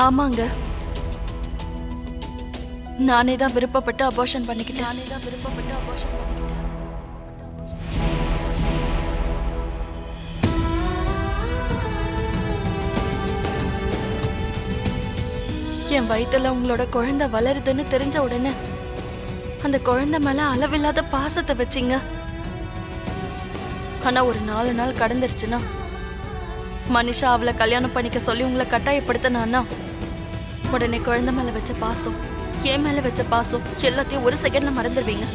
ஆமாங்க, நானே தான் விருப்பப்பட்டு அபார்ஷன் பண்ணிக்கிட்டேன். என் வயித்துல உங்களோட குழந்தை வளருதுன்னு தெரிஞ்ச உடனே அந்த குழந்தை மேல அளவில்லாத பாசத்தை வச்சிங்க. ஆனா ஒரு 4 நாள் கடந்துருச்சுன்னா மனிஷா அவளை கல்யாணம் பண்ணிக்க சொல்லி உங்களை கட்டாயப்படுத்தினான்னா உடனே குழந்தை மேல வச்ச பாசம், என் மேல வச்ச பாசம் எல்லாத்தையும் ஒரு செகண்ட்ல மறந்துடுவீங்க.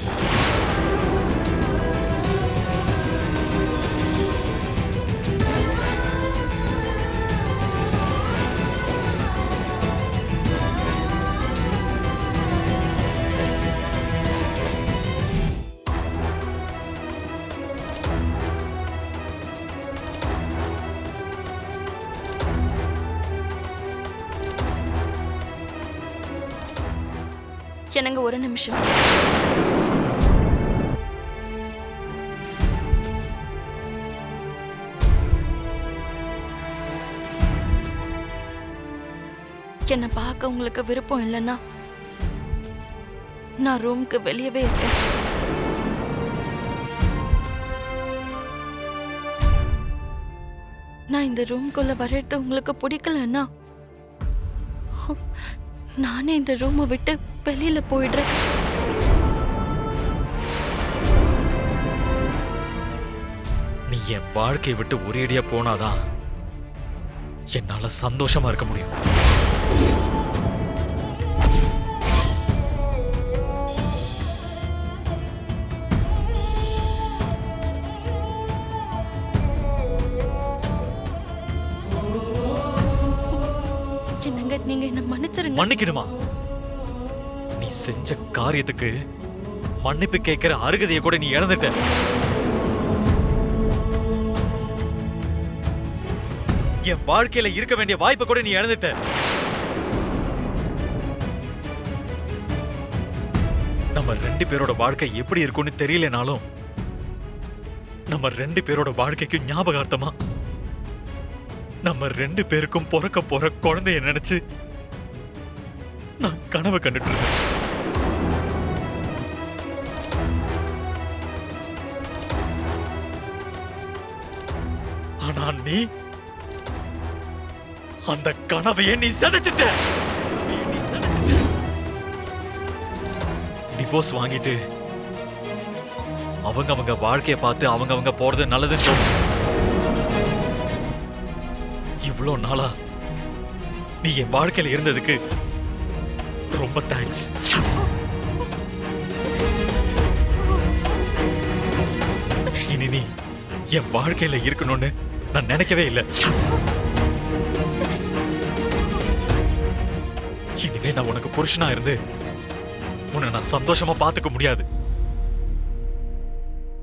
என்னங்க ஒரு நிமிஷம். என்னை பார்க்க உங்களுக்கு விருப்பம் இல்லைன்னா நான் ரூமுக்கு வெளியவே இருக்கேன். நான் இந்த ரூம்குள்ள வர்றது உங்களுக்கு பிடிக்கலன்னா நானே இந்த ரூமை விட்டு வெளியில போயிடுறேன். நீ என் வாழ்க்கையை விட்டு ஒரேடியா போனாதான் என்னால சந்தோஷமா இருக்க முடியும். என்னங்க, நீங்க என்ன மன்னிச்சிருங்க. மன்னிக்கணுமா? நீ செஞ்ச காரியத்துக்கு மன்னிப்பு கேட்கிற அருகதையை கூட நீ இழந்துட்ட. என் வாழ்க்கையில இருக்க வேண்டிய வாய்ப்பை கூட நீ இழந்துட்ட. நம்ம 2 பேரோட வாழ்க்கை எப்படி இருக்கும்னு தெரியலனாலும் நம்ம 2 பேரோட வாழ்க்கைக்கு ஞாபகார்த்தமா நம்ம 2 பேருக்கும் பிறக்க போற குழந்தைய நினைச்சு நான் கனவு கண்டுட்டு இருக்கேன். ஆனா நீ அந்த கனவையே நீ சிதைச்சிட்ட. டிவோர்ஸ் வாங்கிட்டு அவங்க வாழ்க்கைய பார்த்து அவங்க போறது நல்லதுன்னு சொல்லு. இவ்வளோ நாளா நீ என் வாழ்க்கையில இருந்ததுக்கு ரொம்ப தேங்க்ஸ். இனி நீ என் வாழ்க்கையில இருக்கணும்னு நான் நினைக்கவே இல்லை. இனிமே நான் உனக்கு புருஷனா இருந்து உன்னை நான் சந்தோஷமா பார்த்துக்க முடியாது.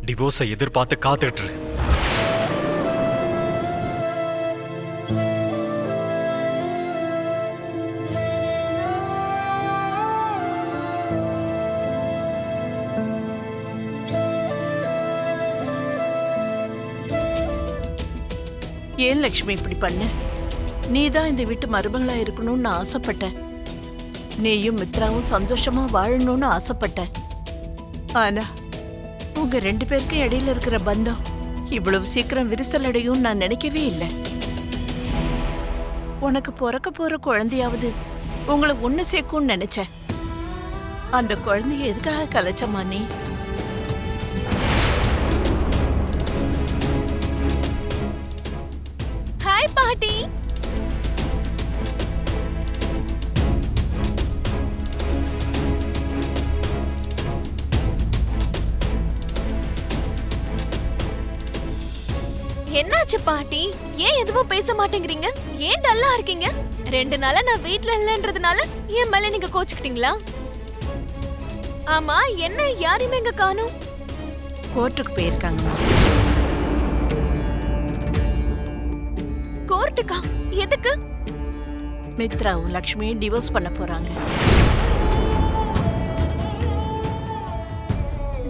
டிவோர்ஸை எதிர்பார்த்து காத்துட்டு இரு. ஏன் லட்சுமி இப்படி பண்ண? நீதான் இந்த வீட்டு மருமகளா இருக்கணும்னு ஆசைப்பட்ட. நீயும் மித்ராவும் சந்தோஷமா வாழணும்னு ஆசைப்பட்ட. ஆனா உங்க 2 பேருக்கும் இடையில இருக்கிற பந்தம் இவ்வளவு சீக்கிரம் விரிசல் அடையும் நான் நினைக்கவே இல்லை. உனக்கு பிறக்க போற குழந்தையாவது உங்களை ஒண்ணு சேர்க்கும்னு நினைச்ச. அந்த குழந்தைய எதுக்காக கலைச்சமா நீ? ஹாய் பாட்டி. என்னாச்சு பாட்டி? ஏன் எதுவும் பேச மாட்டேங்கிறீங்க? ஏன் டல்லா இருக்கீங்க? 2 நாளா நான் வீட்ல இல்லன்றதுனால என் மேல நீங்க கோச்சுக்கிட்டீங்களா? ஆமா, என்ன யாரையுமே இங்க காணோம்? கோர்ட்டுக்கு போயிருக்காங்கம்மா. கோர்ட்டுக்கா? எதுக்கு? மித்ராவும் லக்ஷ்மியும் டிவோர்ஸ் பண்ண போறாங்க.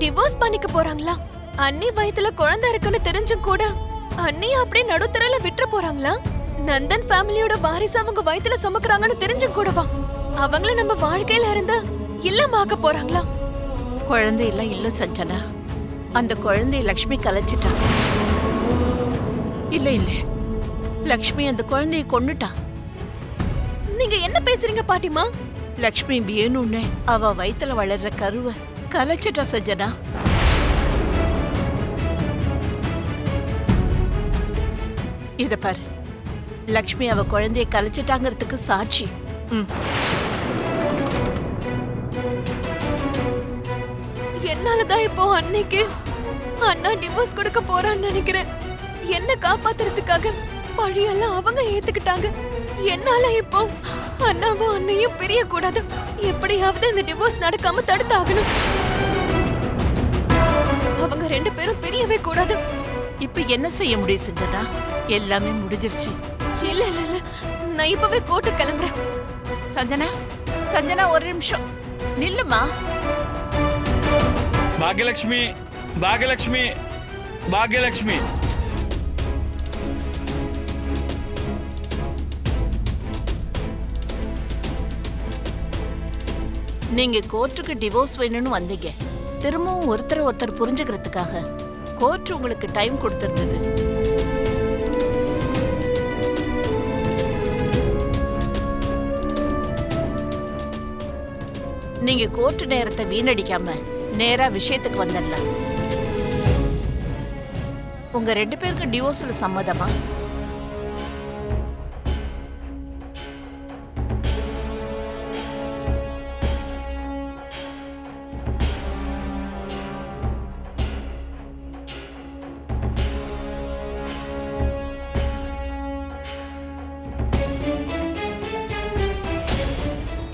டிவோர்ஸ் பண்ணிக்க போறாங்களா? அண்ணி வயித்துல குழந்தை இருக்குன்னு தெரிஞ்சும் கூட அண்ணி அப்படியே நடுத்தரல விட்டுற போறாங்களா? நந்தன் ஃபேமிலியோட வாரிசு அவங்க வயித்துல சுமக்குறாங்கன்னு தெரிஞ்சும் கூடவா அவங்கள நம்ம வாழ்க்கையில இருந்து இல்லமாக்க போறாங்களா? குழந்தையெல்லாம் இல்ல சஞ்சனா. அந்த குழந்தைய லக்ஷ்மி கலைச்சிட்டா. இல்ல இல்ல, லக்ஷ்மி அந்த குழந்தைய கொன்னுட்டா. நீங்க என்ன பேசுறீங்க பாட்டிமா? லக்ஷ்மி வேணும்னு அவ வயித்துல வளர்ற கருவ கலைச்சிட்டா சஞ்சனா. இத பாரு, லக்ஷ்மி அவ குழந்தைய கலைச்சிட்டாங்கிறதுக்கு சாட்சி. என்னாலதான் இப்போ அன்னைக்கு அண்ணா டிவோர்ஸ் கொடுக்க போறான்னு நினைக்கிறேன். என்ன காப்பாத்துறதுக்காக பழியெல்லாம் அவங்க ஏத்துக்கிட்டாங்க. என்னால இப்போ அண்ணாவும் அண்ணையும் பிரிய கூடாது. எப்படியாவது இந்த டிவோர்ஸ் நடக்காம தடுத்தாகணும். அவங்க 2 பேரும் பிரியவே கூடாது. இப்ப என்ன செய்ய முடியும் சஞ்சனா? எல்லாமே முடிஞ்சிருச்சு. இல்ல இல்ல இல்ல, நான் இப்பவே கோர்ட்டு கிளம்புறேன். சஞ்சனா, சஞ்சனா ஒரு நிமிஷம் நில்லுமா. பாக்யலட்சுமி, பாக்யலட்சுமி, பாக்யலட்சுமி. நீங்க கோர்ட்டுக்கு டிவோர்ஸ் வேணும்னு வந்தீங்க. திரும்பவும் ஒருத்தர் புரிஞ்சுக்கிறதுக்காக கோர்ட் உங்களுக்கு டைம் கொடுத்திருந்தது. நீங்க கோர்ட் நேரத்தை வீணடிக்காம நேரா விஷயத்துக்கு வந்துடலாம். உங்க 2 பேருக்கு டிவோர்ஸ்ல சம்மதமா?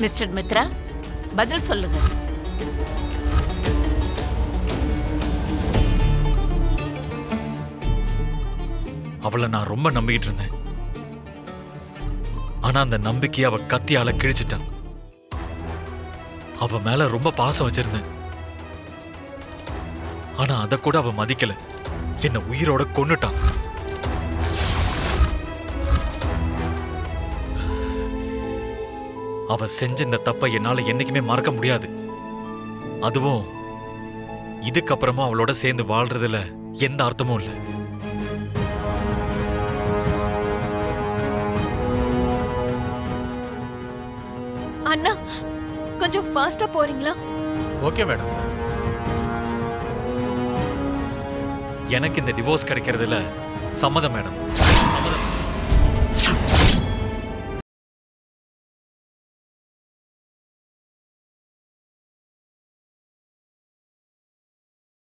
மிஸ்டர் மித்ரா, பதில் சொல்லுங்க. அவளை நான் ரொம்ப நம்பிக்கிட்டு இருந்தேன். ஆனா அந்த நம்பிக்கையை அவ கத்தியால கிழிச்சிட்டான். அவ மேல ரொம்ப பாசம் வச்சிருந்தேன். ஆனா அத கூட அவ மதிக்கல. என்ன உயிரோட கொன்னுட்டான். அவ செஞ்ச இந்த தப்பை என்னால என்னைக்குமே மறக்க முடியாது. அதுவும் இதுக்கப்புறமா அவளோட சேர்ந்து வாழ்றதுல எந்த அர்த்தமும் இல்லை. அண்ணா, கொஞ்சம் ஃபாஸ்டா போறீங்களா? Okay madam. எனக்கு இந்த டிவோர்ஸ் கிடைக்கிறதுல சம்மதம் மேடம்.